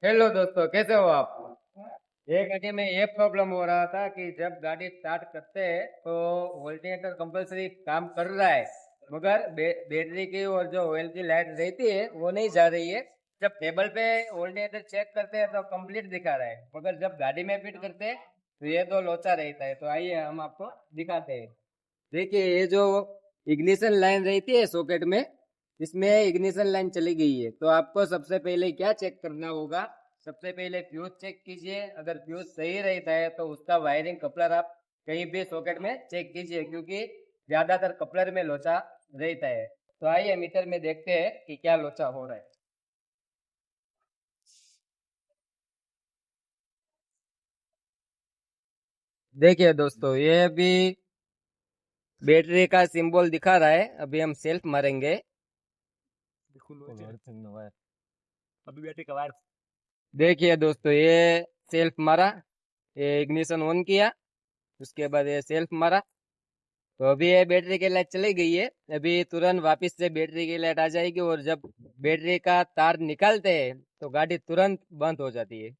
Hello दोस्तों, कैसे हो आप? ये गाड़ी में ये प्रॉब्लम हो रहा था कि जब गाड़ी स्टार्ट करते हैं तो वोल्टमीटर कंपलसरी काम कर रहा है, मगर बैटरी की और जो ऑयल की लाइट रहती है वो नहीं जा रही है। जब टेबल पे वोल्टमीटर चेक करते हैं तो कंप्लीट दिखा रहा है, मगर जब गाड़ी में फिट करते हैं तो ये तो लोचा रहता है। तो आइए हम आपको दिखाते हैं। देखिए, ये जो इग्निशन लाइन रहती है सॉकेट में, इसमें इग्निशन लाइन चली गई है। तो आपको सबसे पहले क्या चेक करना होगा? सबसे पहले फ्यूज चेक कीजिए। अगर फ्यूज सही रहता है तो उसका वायरिंग कपलर आप कहीं भी सॉकेट में चेक कीजिए, क्योंकि ज्यादातर कपलर में लोचा रहता है। तो आइए मीटर में देखते हैं कि क्या लोचा हो रहा है। देखिए दोस्तों, ये अभी बैटरी का सिंबल दिखा रहा है। अभी हम सेल्फ मारेंगे। देखिए दोस्तों, ये सेल्फ मारा, ये इग्निशन ऑन किया, उसके बाद ये सेल्फ मारा। तो अभी ये बैटरी की लाइट चली गई है। अभी तुरंत वापस से बैटरी की लाइट आ जाएगी, और जब बैटरी का तार निकालते हैं तो गाड़ी तुरंत बंद हो जाती है।